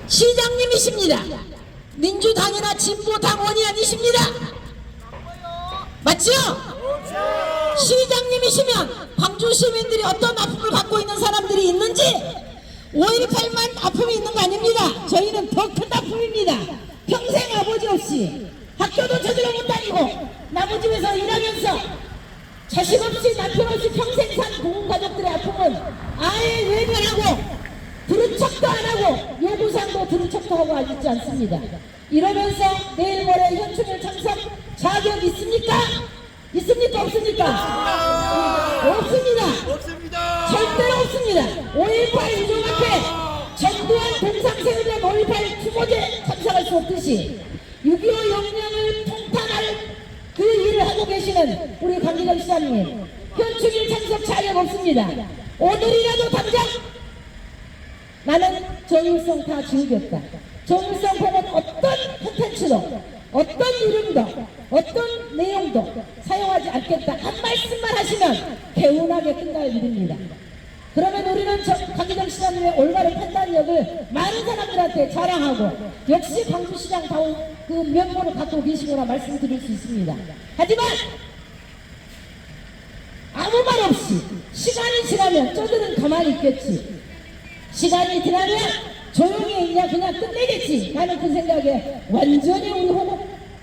시장님이십니다. 민주당이나 진보당원이 아니십니다. 맞죠? 시장님이시면 광주 시민들이 어떤 아픔을 갖고 있는 사람들이 있는지 5.18만 아픔이 있는 거 아닙니다. 저희는 더 큰 아픔입니다. 평생 아버지 없이 학교도 제대로 못 다니고 나무 집에서 일하면서 자식 없이 남편 없이 평생 산 고운 가족들의 아픔은 아예 외면하고 들은 척도 안 하고 요구사항도 들은 척도 하고 있지 않습니다. 이러면서 내일 모레 현충일 참석 자격 있습니까? 있습니까? 없습니까? 없습니다. 절대로 없습니다. 5.18 유족 앞에 전두환 동상세운의 5.18 추모제 참석할 수 없듯이 6.25 영령을 통탄할 그 일을 하고 계시는 우리 강기정 시장님 현충일 참석 자격 없습니다. 오늘이라도 당장 나는 정일성 다 지우겠다. 정일성 보면 어떤 콘텐츠도 어떤 이름도 어떤 내용도 사용하지 않겠다 한 말씀만 하시면 개운하게 끝날 일입니다. 그러면 우리는 강기정 시장님의 올바른 판단력을 많은 사람들한테 자랑하고 역시 광주시장다운 그 면모를 갖고 계시구나 말씀드릴 수 있습니다. 하지만 아무 말 없이 시간이 지나면 저들은 가만히 있겠지, 시간이 지나면 조용히 있냐 그냥 끝내겠지 하는 그 생각에 완전히 우리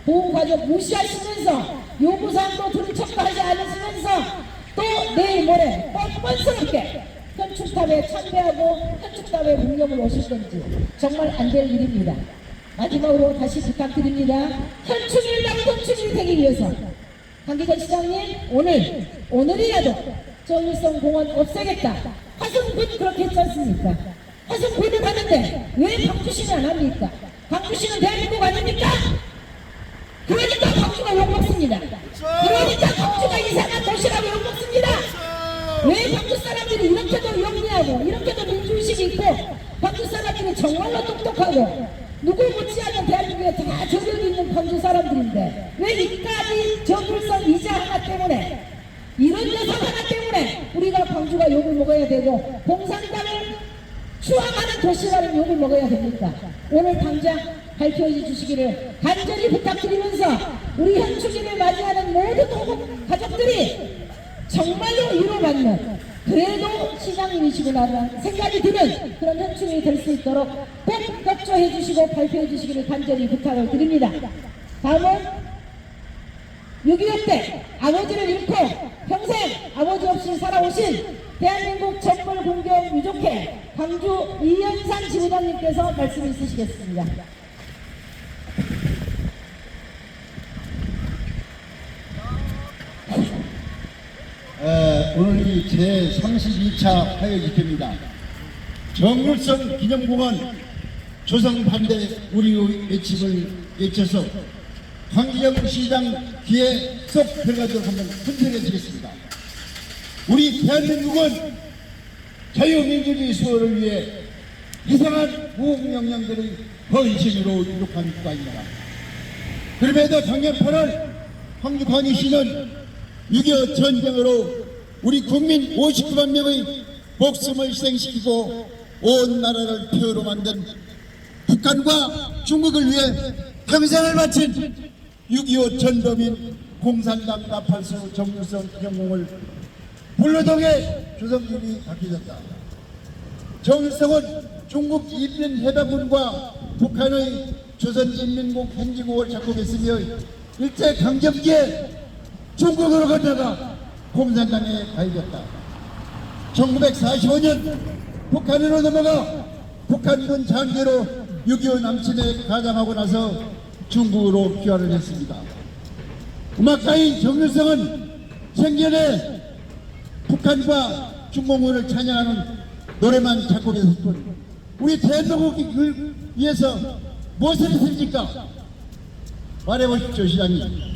보호가족 무시하시면서 요구사항도 들은 척도 하지 않으시면서 또 내일 모레 뻔뻔스럽게 현충탑에 참배하고 현충탑에 묵념을 오실 건지 정말 안 될 일입니다. 마지막으로 다시 부탁드립니다. 현충일당 현충일이 되기 위해서 강기정 시장님 오늘이라도 정일성 공원 없애겠다. 화성군 그렇게 했지 않습니까? 화성군을 하는데 왜 광주시는 안 합니까? 광주시는 대한민국 아닙니까? 그러니까 광주가 욕먹습니다. 그러니까 광주가 이상한 도시라고 욕먹습니다. 왜 광주 사람들이 이렇게도 영리하고 이렇게도 민주의식이 있고 광주 사람들이 정말로 똑똑하고 누구 못지않은 대한민국에 다 저력이 있는 광주 사람들인데 왜 이까지 정글성 이자 하나 때문에 이런 녀석 하나 때문에 우리가 광주가 욕을 먹어야 되고 공산당을 추앙하는 도시라는 욕을 먹어야 됩니까? 오늘 당장 발표해 주시기를 간절히 부탁드리면서 우리 현충일을 맞이하는 모든 가족들이 정말로 위로받는 그래도 시장님이시구나라는 생각이 드는 그런 현충일이 될 수 있도록 꼭 협조해 주시고 발표해 주시기를 간절히 부탁을 드립니다. 다음은 6.25 때 아버지를 잃고 평생 아버지 없이 살아오신 대한민국 정벌공경 유족회 광주 이현산 지부장님께서 말씀 있으시겠습니다. 오늘이 제32차 화요 집회입니다. 정일성 기념공원 조성반대 우리의 외침을 외쳐서 강기정 시장 귀에 쏙 들어가도록 한번 흔들어 주겠습니다. 우리 대한민국은 자유민주주의 수호를 위해 이상한 무공영령들의 헌신으로 유력한 국가입니다. 그럼에도 작년 8월 광주광역시는 6.25 전쟁으로 우리 국민 59만 명의 목숨을 희생시키고 온 나라를 폐허로 만든 북한과 중국을 위해 평생을 바친 6.25 전범인 공산당 나팔수 정일성 기념공을 불로동에 조성님이 바뀌었다. 정일성은 중국 인민해방군과 북한의 조선인민국 행진국을 작곡했으며 일제강점기에 중국으로 건너가 공산당에 가입했다. 1945년 북한으로 넘어가 북한군 장교로 6.25 남침에 가담하고 나서 중국으로 귀화를 했습니다. 음악가인 정일성은 생전에 북한과 중공군을 찬양하는 노래만 작곡했을 뿐 우리 대한민국을 위해서 무엇을 했습니까? 말해보십시오, 시장님.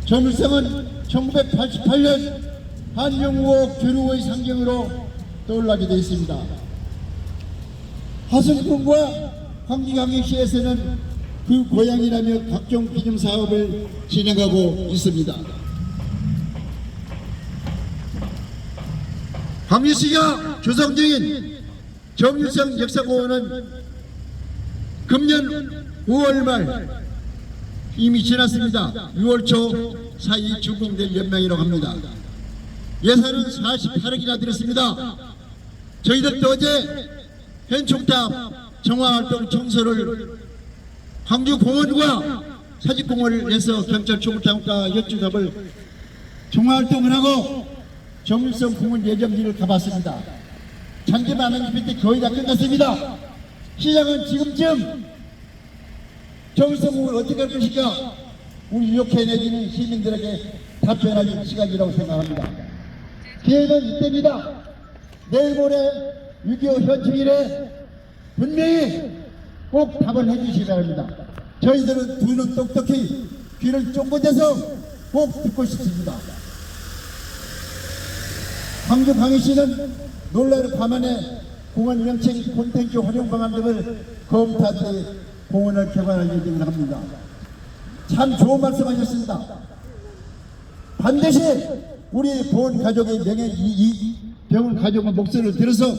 정일성은 1988년 한영우호 교류의 상징으로 떠올라게 되어 있습니다. 화성군과 광주광역시에서는 그 고향이라며 각종 기념사업을 진행하고 있습니다. 광주시가 조성 중인 정일성 역사공원은 금년 5월 말 이미 지났습니다. 6월 초 사이 준공될 연명이라고 합니다. 예산은 48억이나 들었습니다. 저희들도 어제 현충탑 정화활동 청소를 광주공원과 사직공원을 해서 경찰 총무장과 현충탑을 정화활동을 하고 정일성 공원 예정지를 가봤습니다. 잔디만은 밑에 거의 다 끝났습니다. 시장은 지금쯤 정일성 공원을 어떻게 할 것인가 우리 이렇게 내지는 시민들에게 답변할 시간이라고 생각합니다. 기회는 이때입니다. 내일 모레 6.25 현충일에 분명히 꼭 답을 해주시기 바랍니다. 저희들은 두 눈 똑똑히 귀를 쫑긋해서 꼭 듣고 싶습니다. 광주 광역시는 논란을 감안해 공원 명칭 콘텐츠 활용 방안 등을 검토한 뒤 공원을 개관할 예정을 합니다. 참 좋은 말씀하셨습니다. 반드시 우리 보훈 가족의 명예, 병원 가족의 목소리를 들어서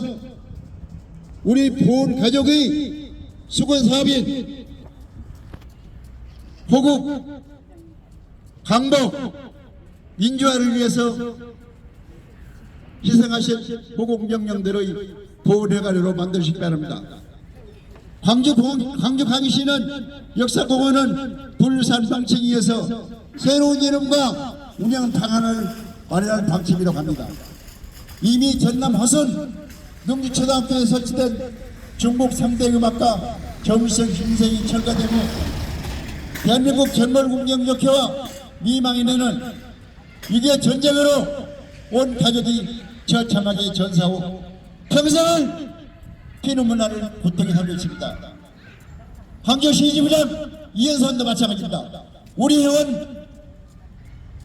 우리 보훈 가족의 수건 사업인 호국, 강복, 민주화를 위해서 희생하신 호국 명령들의 보훈회관으로 만드시기 바랍니다. 광주광역시는 역사공원은 불산 방침에 이어서 새로운 이름과 운영 방안을 마련할 방침이라고 합니다. 이미 전남 화순 능주초등학교에 설치된 중국 3대 음악가 정일성 인생이 철거되고 대한민국 전몰국영역회와 미망인회는 6.25 전쟁으로 온 가족이 처참하게 전사하고 평생을 피눈물나는 고통에 살고 있습니다. 광주시 지부장 이현선도 마찬가지입니다. 우리 회원,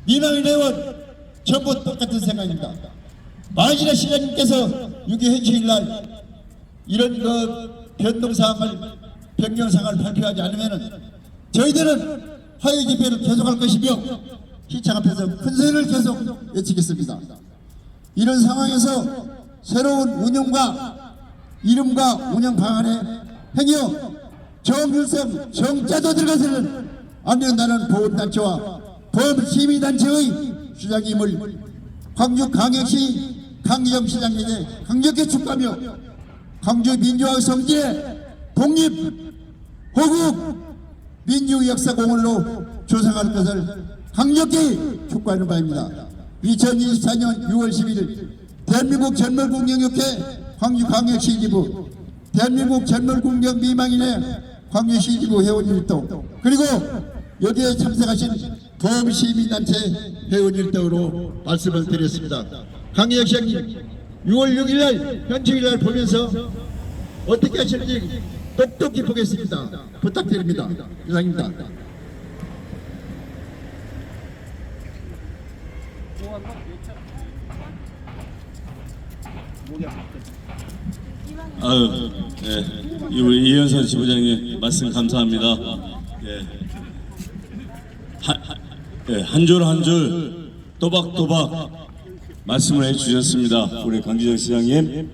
미망인 회원 전부 똑같은 생각입니다. 마지나 시장님께서 6.25 현충일날 이런 변경사항을 발표하지 않으면 저희들은 화해 집회를 계속할 것이며 시청 앞에서 큰 소리를 계속 외치겠습니다. 이런 상황에서 새로운 운영과 이름과 운영 방안에 행여 정일성 정자도 들어가서는 안 된다는 보훈단체와 범시민단체의 주장임을 광주광역시 강기정 시장에게 강력히 축하하며 광주 민주화의 성지에 독립, 호국, 민주역사공원으로 조성할 것을 강력히 촉구하는 바입니다. 2024년 6월 11일 대한민국 전몰국영역회 광주광역시 지부, 대한민국 전몰국영 미망인회 광주시 지부 회원일동, 그리고 여기에 참석하신 범시민단체 회원일동으로 말씀을 드렸습니다. 강희혁 시장님 6월 6일날 현충일날 보면서 어떻게 하실지 똑똑히 보겠습니다. 부탁드립니다. 이상입니다. 아유, 예, 우리 이현선 지부장님 말씀 감사합니다. 한 줄 한 줄 또박또박 말씀을 해주셨습니다. 우리 강기정 시장님,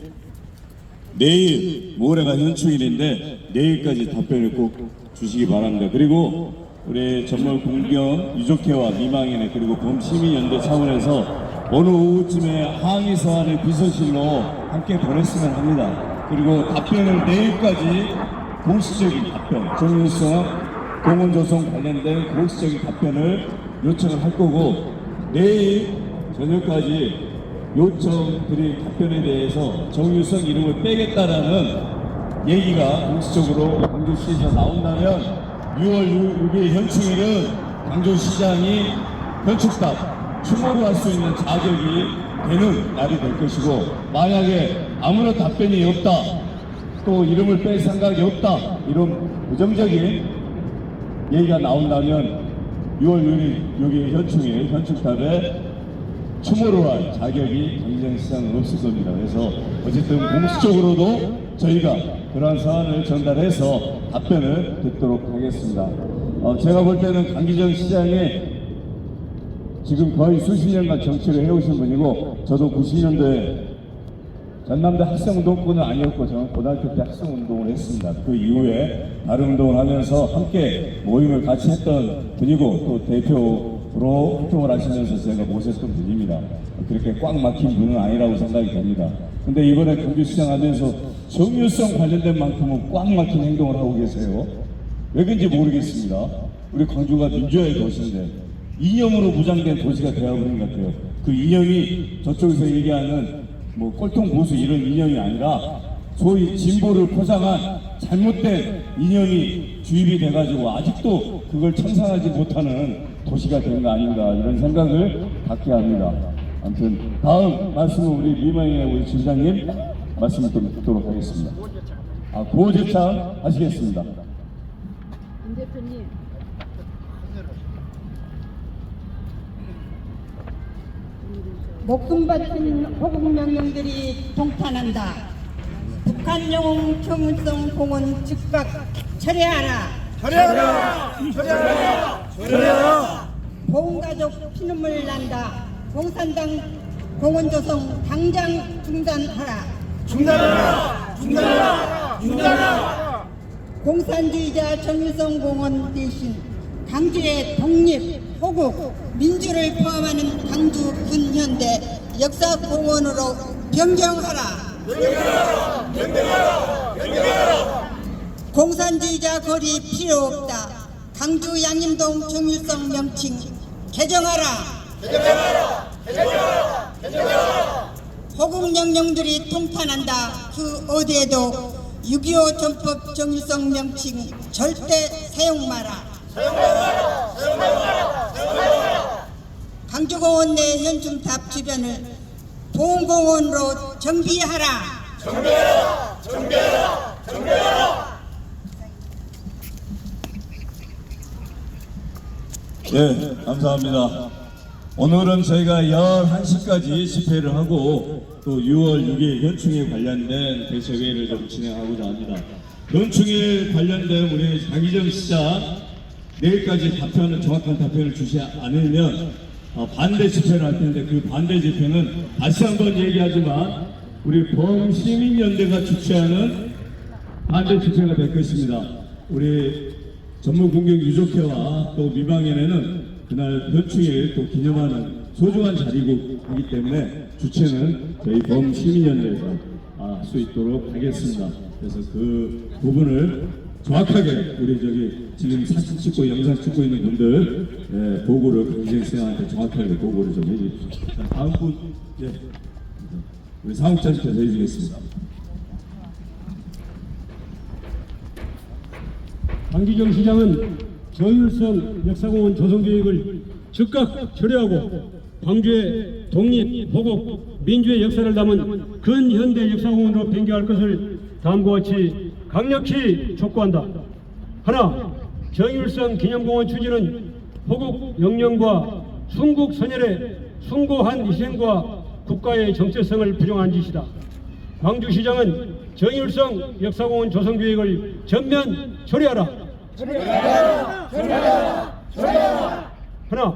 내일 모레가 현충일인데 내일까지 답변을 꼭 주시기 바랍니다. 그리고 우리 전몰국영 유족회와 미망인회 그리고 범시민연대 차원에서 오늘 오후쯤에 항의 서한을 비서실로 함께 보냈으면 합니다. 그리고 답변을 내일까지 공식적인 답변, 정일성 공원 조성 관련된 공식적인 답변을 요청을 할 거고, 내일 저녁까지 요청드린 답변에 대해서 정일성 이름을 빼겠다라는 얘기가 공식적으로 광주시에서 나온다면 6월 6일 현충일은 광주시장이 현충탑 추모를 할 수 있는 자격이 되는 날이 될 것이고, 만약에 아무런 답변이 없다, 또 이름을 뺄 생각이 없다, 이런 부정적인 얘기가 나온다면 6월 6일 현충일 현충탑에 추모를 할 자격이 강기정시장은 없을 겁니다. 그래서 어쨌든 공식적으로도 저희가 그러한 사안을 전달해서 답변을 듣도록 하겠습니다. 제가 볼 때는 강기정 시장이 지금 거의 수십 년간 정치를 해오신 분이고, 저도 90년도에 전남대 학생운동권은 아니었고 저는 고등학교 때 학생운동을 했습니다. 그 이후에 다른 운동을 하면서 함께 모임을 같이 했던 분이고 또 대표로 활동을 하시면서 제가 모셨던 분입니다. 그렇게 꽉 막힌 분은 아니라고 생각이 됩니다. 근데 이번에 경기시장 하면서 정유성 관련된 만큼은 꽉 막힌 행동을 하고 계세요. 왜 그런지 모르겠습니다. 우리 광주가 민주화의 도시인데 이념으로 무장된 도시가 되어버린 것 같아요. 그 이념이 저쪽에서 얘기하는 뭐 꼴통 보수 이런 이념이 아니라 소위 진보를 포장한 잘못된 이념이 주입이 돼가지고 아직도 그걸 청산하지 못하는 도시가 된 거 아닌가 이런 생각을 갖게 합니다. 아무튼 다음 말씀은 우리 미망의 우리 지부장님 말씀을 또 듣도록 하겠습니다. 구호제창 하시겠습니다. 임 대표님. 목숨 바친 호국 명령들이 동탄한다. 북한 영웅 정일성 공원 즉각 철회하라. 철회하라. 보훈가족 피눈물 난다. 공산당 공원 조성 당장 중단하라. 중단하라. 공산주의자 정일성 공원 대신 강주의 독립, 호국, 민주를 포함하는 강주 근현대 역사공원으로 변경하라. 공산주의자 거리 필요 없다. 강주 양림동 정일성 명칭 개정하라. 호국 명령들이 통탄한다. 그 어디에도 6.25 전법 정일성 명칭 절대 사용 마라. 강주공원 내 현충탑 주변을 보훈공원으로 정비하라. 네, 감사합니다. 오늘은 저희가 11시까지 집회를 하고 또 6월 6일 현충일 관련된 대책회의를 좀 진행하고자 합니다. 현충일 관련된 우리 장기정 시장 내일까지 정확한 답변을 주지 않으면 반대 집회를 할 텐데 그 반대 집회는 다시 한번 얘기하지만 우리 범시민연대가 주최하는 반대 집회가 될 것입니다. 우리 전문공경 유족회와 또 미방위원회는 그날 현충일 또 기념하는 소중한 자리이기 때문에 주최는 저희 범시민연대에서 할 수 있도록 하겠습니다. 그래서 그 부분을 정확하게 우리 지금 사진 찍고 영상 찍고 있는 분들 보고를 강진생한테 정확하게 보고를 좀 해주십시오. 자, 다음 분 우리 사무장님께서 해주시겠습니다. 강기정 시장은 정일성 역사공원 조성계획을 즉각 철회하고 광주의 독립, 호국, 민주의 역사를 담은 근현대 역사공원으로 변경할 것을 다음과 같이 강력히 촉구한다. 하나, 정일성 기념공원 추진은 호국 영령과 순국 선열의 숭고한 희생과 국가의 정체성을 부정한 짓이다. 광주시장은 정일성 역사공원 조성계획을 전면 철회하라. 하나,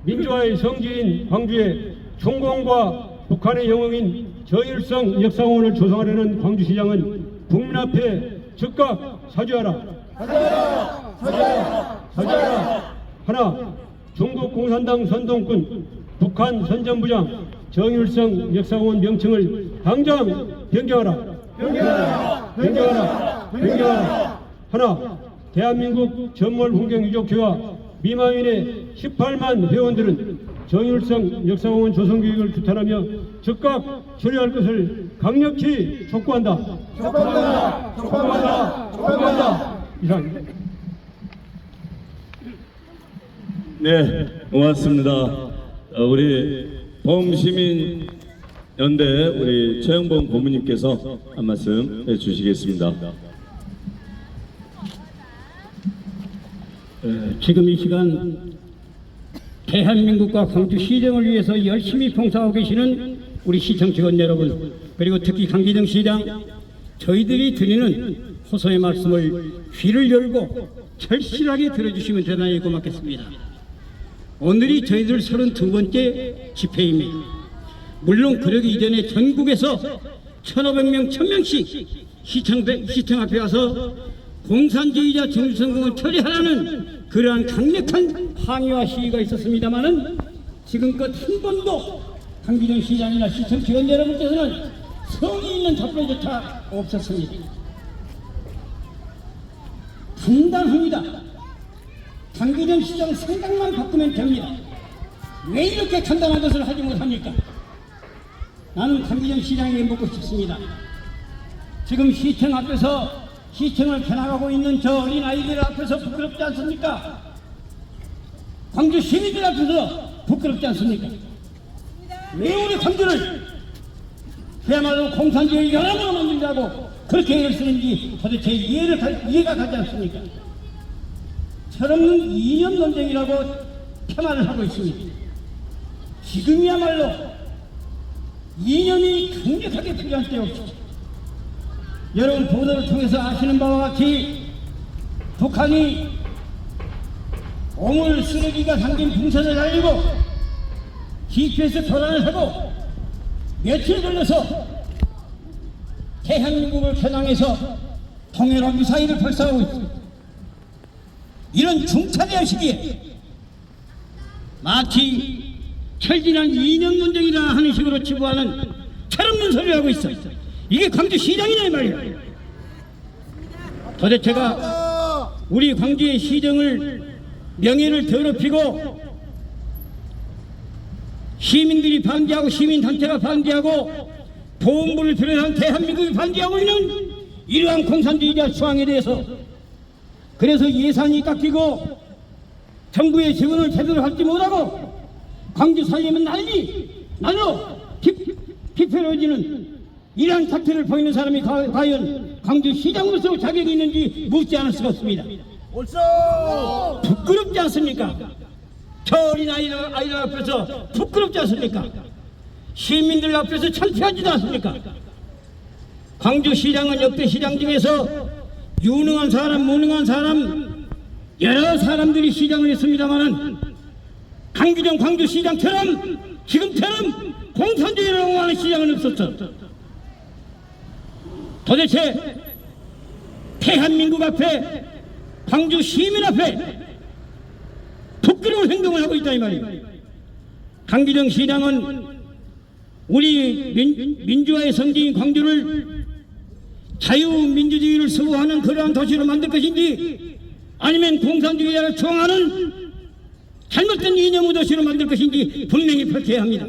민주화의 성지인 광주에 중공과 북한의 영웅인 정일성 역사공원을 조성하려는 광주시장은 국민 앞에 즉각 사죄하라. 하나, 중국 공산당 선동꾼 북한 선전부장 정일성 역사공원 명칭을 당장 변경하라. 하나, 대한민국 전몰훈경유족회와 미망인의 18만 회원들은 정일성 역사공원 조성계획을 규탄하며 즉각 처리할 것을 강력히 촉구한다. 이상입니다. 네, 고맙습니다. 우리 범시민연대 우리 최영범 고문님께서 한 말씀 해주시겠습니다. 지금 이 시간 대한민국과 광주 시정을 위해서 열심히 봉사하고 계시는 우리 시청 직원 여러분, 그리고 특히 강기정 시장, 저희들이 드리는 호소의 말씀을 귀를 열고 절실하게 들어주시면 대단히 고맙겠습니다. 오늘이 저희들 32번째 집회입니다. 물론 그러기 이전에 전국에서 1,500명, 1,000명씩 시청 앞에 와서 공산주의자 정일성공을 처리하라는 그러한 강력한 항의와 시위가 있었습니다마는 지금껏 한 번도 강기정 시장이나 시청 직원 여러분께서는 성의 있는 답변조차 없었습니다. 간단합니다. 강기정 시장 생각만 바꾸면 됩니다. 왜 이렇게 간단한 것을 하지 못합니까? 나는 강기정 시장에게 묻고 싶습니다. 지금 시청 앞에서 시청을 겨나가고 있는 저 어린 아이들 앞에서 부끄럽지 않습니까? 광주 시민들 앞에서 부끄럽지 않습니까? 왜 우리 광주를 그야말로 공산주의 연합으로 만들자고 그렇게 애를 쓰는지 도대체 이해가 가지 않습니까? 철없는 이념 논쟁이라고 폄하를 하고 있습니다. 지금이야말로 이념이 강력하게 필요한 때였죠. 여러분 보도를 통해서 아시는 바와 같이 북한이 오물 쓰레기가 담긴 풍선을 날리고 GPS 교란을 하고 며칠 걸려서 대한민국을 겨냥해서 통일화 미사일을 발사하고 있습니다. 이런 중차대한 시기에 마치 철진한 이념 논쟁이라 하는 식으로 치부하는 철없는 소리를 하고 있어. 이게 광주시장이냐 이 말이야. 도대체가 우리 광주의 시정을 명예를 더럽히고 시민들이 반대하고 시민단체가 반대하고 보험부를 비롯한 대한민국이 반대하고 있는 이러한 공산주의자 수항에 대해서 그래서 예산이 깎이고 정부의 지원을 제대로 하지 못하고 광주 살리면 날로 피폐해지는 이러한 사태를 보이는 사람이 과연 광주시장으로서 자격이 있는지 묻지 않을 수가 없습니다. 부끄럽지 않습니까? 저 어린 아이들 앞에서 부끄럽지 않습니까? 시민들 앞에서 창피하지도 않습니까? 광주시장은 역대 시장 중에서 유능한 사람, 무능한 사람 여러 사람들이 시장을 했습니다마는 강기정 광주시장처럼 지금처럼 공산주의를 옹호하는 시장은 없었어. 도대체 대한민국 앞에 광주 시민 앞에 부끄러운 행동을 하고 있다 이 말이에요. 강기정 시장은 우리 민주화의 성지인 광주를 자유민주주의를 수호하는 그러한 도시로 만들 것인지 아니면 공산주의자를 추앙하는 잘못된 이념의 도시로 만들 것인지 분명히 밝혀야 합니다.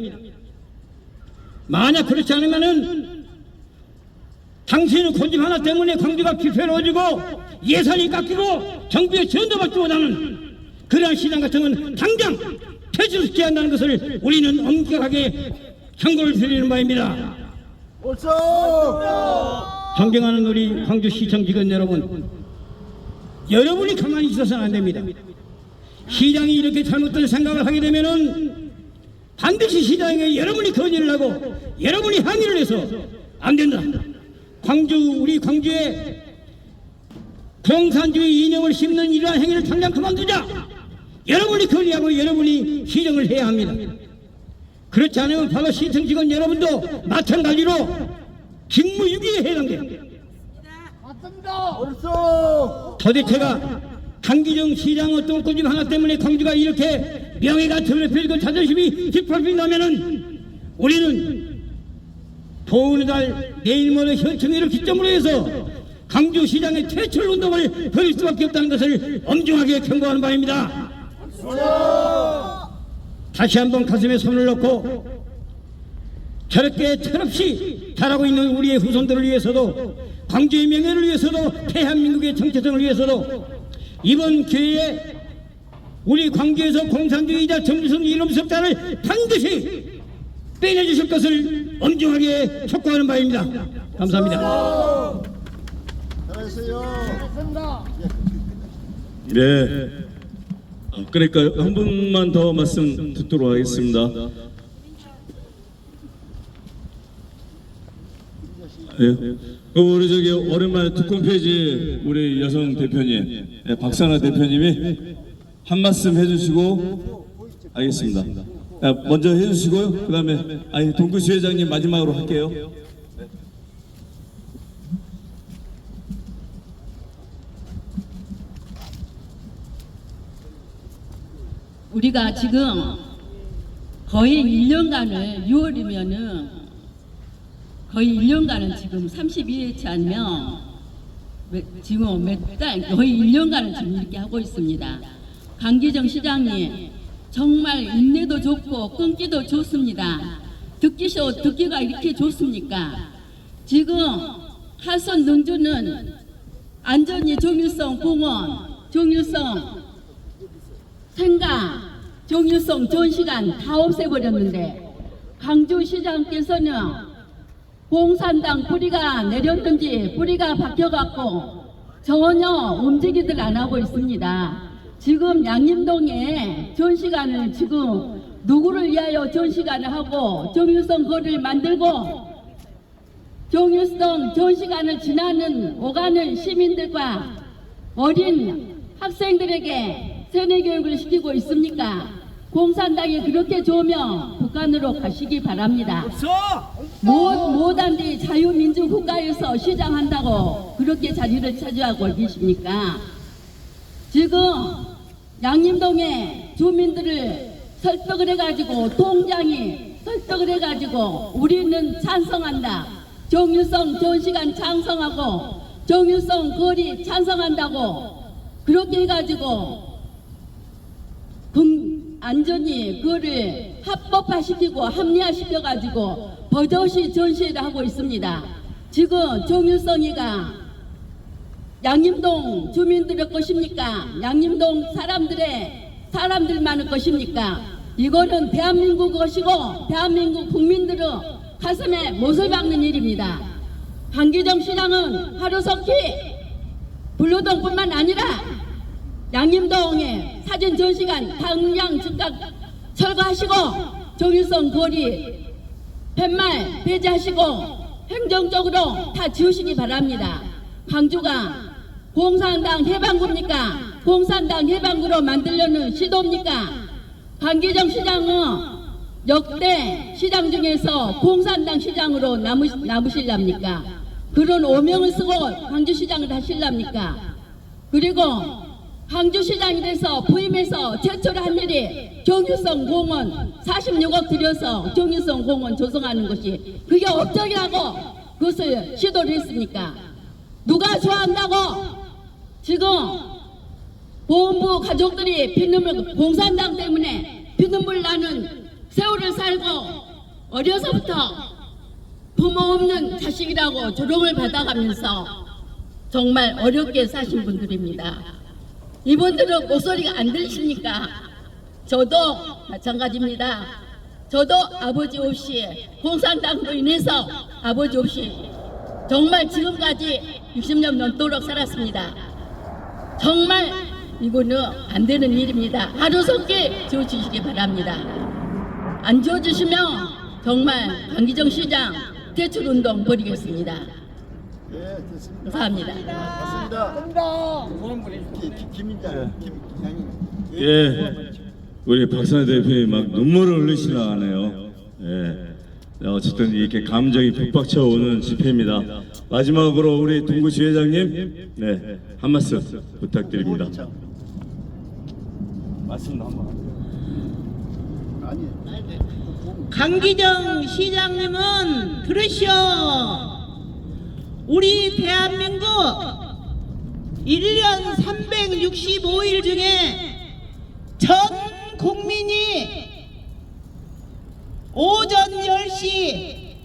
만약 그렇지 않으면은 당신의 고집 하나 때문에 광주가 피폐로워지고 예산이 깎이고 정부의 지원도 받지 못하는 그러한 시장 같은 건 당장 폐지시켜야 한다는 것을 우리는 엄격하게 경고를 드리는 바입니다. 존경하는 우리 광주시청 직원 여러분, 여러분이 가만히 있어서는 안 됩니다. 시장이 이렇게 잘못된 생각을 하게 되면은 반드시 시장에 여러분이 건의를 하고 여러분이 항의를 해서 안 된다. 우리 광주에 공산주의 이념을 심는 이러한 행위를 당장 그만두자. 여러분이 건의하고 여러분이 시정을 해야 합니다. 그렇지 않으면 바로 시청 직원 여러분도 마찬가지로 직무유기에 해당돼요. 도대체가 강기정 시장의 똥꼬집 하나 때문에 광주가 이렇게 명예가 더럽혀지고 자존심이 짓밟힌다면은 우리는 보훈의 달 내일 모레 현충일을 기점으로 해서 광주시장의 퇴출 운동을 벌일 수밖에 없다는 것을 엄중하게 경고하는 바입니다. 다시 한번 가슴에 손을 넣고 저렇게 철없이 자라고 있는 우리의 후손들을 위해서도 광주의 명예를 위해서도 대한민국의 정체성을 위해서도 이번 기회에 우리 광주에서 공산주의자 정주성 이념석자를 반드시 빼내주실 것을 엄중하게 촉구하는 바입니다. 감사합니다. 네. 그러니까 한 분만 더 말씀 듣도록 하겠습니다. 예. 우리 저기 오랜만에 특공 페이지 우리 여성 대표님, 박선아 대표님이 한 말씀 해주시고 알겠습니다. 먼저 해주시고요. 그다음에 동구시 회장님 마지막으로 할게요. 우리가 지금 거의 1년간을 6월이면은 거의 1년간은 지금 32회치 하면 지금 몇 달, 거의 1년간을 지금 이렇게 하고 있습니다. 강기정 시장님 정말 인내도 좋고 끊기도 좋습니다. 듣기가 이렇게 좋습니까? 지금 하선 능주는 안전히 정일성 공원, 정일성 생강, 정일성 전시관 다 없애버렸는데 강주시장께서는 공산당 뿌리가 내렸는지 뿌리가 바뀌어갖고 전혀 움직이들 안 하고 있습니다. 지금 양림동에 전시관을 지금 누구를 위하여 전시관을 하고 정일성 거리를 만들고 정일성 전시관을 지나는 오가는 시민들과 어린 학생들에게 세뇌교육을 시키고 있습니까? 공산당이 그렇게 좋으면 북한으로 가시기 바랍니다. 모단지 자유민주국가에서 시장한다고 그렇게 자리를 차지하고 계십니까? 지금 양림동의 주민들을 설득을 해가지고 동장이 설득을 해가지고 우리는 찬성한다. 정일성 전시관 찬성하고 정일성 거리 찬성한다고 그렇게 해가지고 안전히 그거를 합법화시키고 합리화시켜가지고 버젓이 전시회를 하고 있습니다. 지금 정일성이가 양림동 주민들의 것입니까? 양림동 사람들만의 것입니까? 이거는 대한민국 것이고 대한민국 국민들은 가슴에 못을 박는 일입니다. 강기정 시장은 하루속히 불로동뿐만 아니라 양림동에 사진 전시관 당장 즉각 철거하시고 정일성 거리 팻말 배제하시고 행정적으로 다 지우시기 바랍니다. 광주가 공산당 해방구입니까? 공산당 해방구로 만들려는 시도입니까? 강기정 시장은 역대 시장 중에서 공산당 시장으로 남으실랍니까? 그런 오명을 쓰고 광주시장을 하실랍니까? 그리고 광주시장이 돼서 부임해서 최초로 한 일이 정일성 공원 46억 들여서 정일성 공원 조성하는 것이 그게 업적이라고 그것을 시도를 했습니까? 누가 좋아한다고 지금 보훈부 가족들이 피눈물 공산당 때문에 피눈물 나는 세월을 살고 어려서부터 부모 없는 자식이라고 조롱을 받아가면서 정말 어렵게 사신 분들입니다. 이분들은 목소리가 안 들리십니까? 저도 마찬가지입니다. 저도 아버지 없이 공산당으로 인해서 아버지 없이 정말 지금까지 60년 넘도록 살았습니다. 정말 이거는 안 되는 일입니다. 하루속히 지워주시기 바랍니다. 안 지워주시면 정말 강기정 시장 퇴출운동 벌이겠습니다. 예, 됐습니다. 감사합니다. 맞습니다. 김인장, 예, 우리 박선혜 대표님 막 눈물을 흘리시나 하네요. 예, 어쨌든 이렇게 감정이 북받쳐 오는 집회입니다. 마지막으로 우리 동구시 회장님, 네, 한 말씀 부탁드립니다. 말씀 한번. 강기정 시장님은 들으시오. 우리 대한민국 1년 365일 중에 전 국민이 오전 10시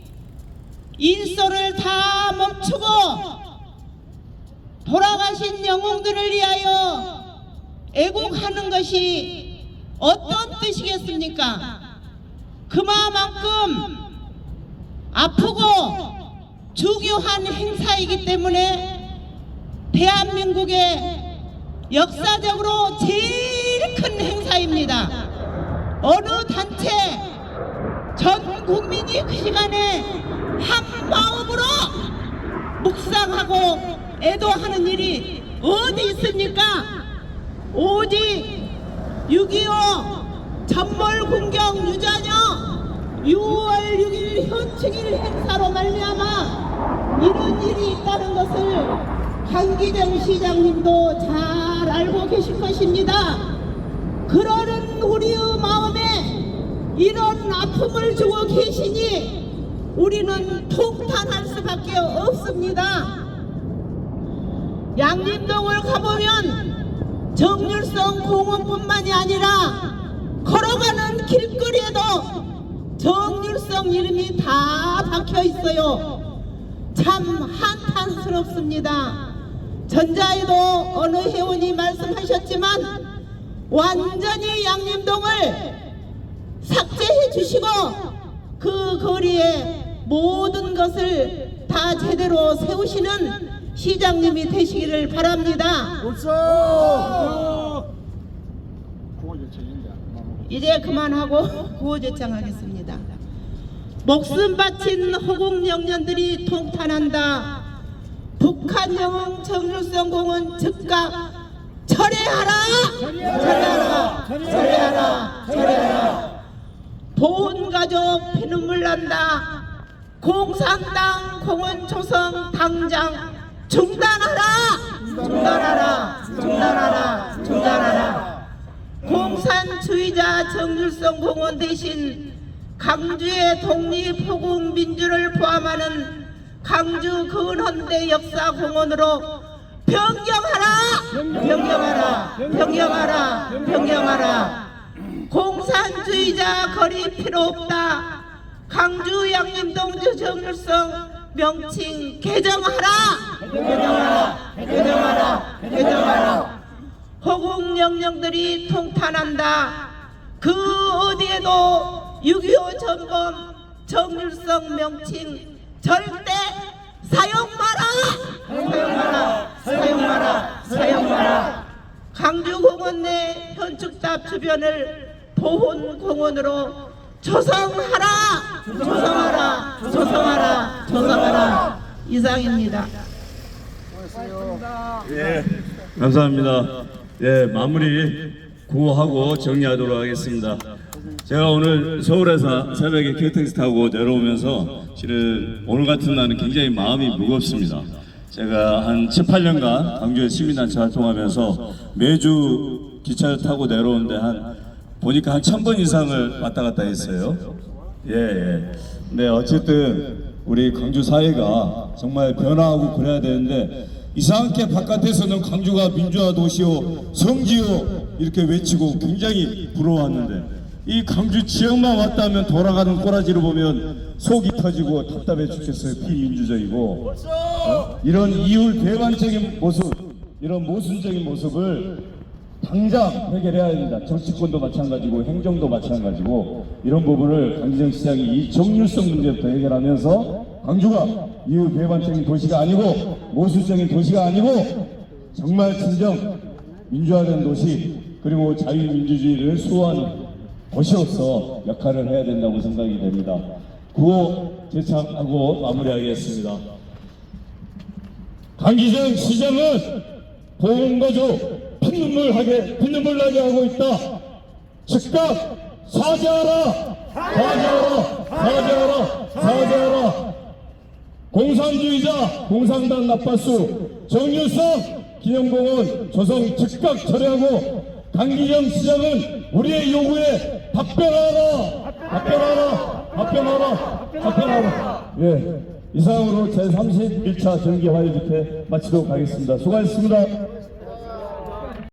일소를 다 멈추고 돌아가신 영웅들을 위하여 애국하는 것이 어떤 뜻이겠습니까? 그만큼 아프고 중요한 행사이기 때문에 대한민국의 역사적으로 제일 큰 행사입니다. 어느 단체 전 국민이 그 시간에 한 마음으로 묵상하고 애도하는 일이 어디 있습니까? 오직 6.25 전몰군경 유전여 6월 6일 현충일 행사로 말미암아 이런 일이 있다는 것을 강기정 시장님도 잘 알고 계실 것입니다. 그러는 우리의 마음에 이런 아픔을 주고 계시니 우리는 통탄할 수밖에 없습니다. 양림동을 가보면 정률성 공원뿐만이 아니라 걸어가는 길거리에도 정률성 이름이 다 박혀 있어요. 참 한탄스럽습니다. 전자에도 어느 회원이 말씀하셨지만 완전히 양림동을 삭제해 주시고 그 거리에 모든 것을 다 제대로 세우시는 시장님이 되시기를 바랍니다. 이제 그만하고 구호제창하겠습니다. 목숨 바친 호국영년들이 통탄한다. 북한 영웅 정률성 공원 즉각 철회하라! 철회하라! 철회하라! 철회하라! 보훈가족 피눈물 난다. 공산당 공원 조성 당장 중단하라! 중단하라! 중단하라! 중단하라! 공산주의자 정률성 공원 대신 강주의 독립호국민주를 포함하는 강주 근헌대 역사공원으로 변경하라! 변경하라! 변경하라! 변경하라! 공산주의자 거리 필요 없다. 강주 양림동 정률성 명칭 개정하라! 개정하라! 개정하라! 개정하라! 호국영령들이 통탄한다. 그 어디에도 6.25 전범 정률성 명칭 절대 사용 마라! 사용 마라! 사용 마라! 사용 마라! 강주공원 내 현축탑 주변을 보훈공원으로 조성하라! 조성하라! 조성하라! 조성하라! 이상입니다. 예, 감사합니다. 예, 마무리 구호하고 정리하도록 하겠습니다. 제가 오늘 서울에서 새벽에 KTX 타고 내려오면서 실은 오늘 같은 날은 굉장히 마음이 무겁습니다. 제가 한 7, 8년간 광주에 시민단체 활동하면서 매주 기차를 타고 내려오는데 보니까 한 1000번 이상을 왔다 갔다 했어요. 예. 네, 어쨌든 우리 광주 사회가 정말 변화하고 그래야 되는데 이상하게 바깥에서는 광주가 민주화 도시요 성지요 이렇게 외치고 굉장히 부러워하는데 이 광주 지역만 왔다면 돌아가는 꼬라지를 보면 속이 터지고 답답해 죽겠어요. 비민주적이고 이런 이율 배반적인 모습, 이런 모순적인 모습을 당장 해결해야 됩니다. 정치권도 마찬가지고 행정도 마찬가지고 이런 부분을 강기정 시장이 이 정률성 문제부터 해결하면서 광주가 이율 배반적인 도시가 아니고 모순적인 도시가 아니고 정말 진정 민주화된 도시 그리고 자유민주주의를 수호하는 도시로서 역할을 해야 된다고 생각이 됩니다. 구호 제창하고 마무리하겠습니다. 강기정 시장은 보훈가족 피눈물 나게 하고 있다. 즉각 사죄하라! 사죄하라! 사죄하라! 사죄하라! 공산주의자 공산당 나빠수 정률성 기념공원 조성 즉각 철회하고 강기정 시장은 우리의 요구에 답변하라! 답변하라! 답변하라! 답변하라! 예, 이상으로 제31차 정기화해 집회 마치도록 하겠습니다. 수고하셨습니다.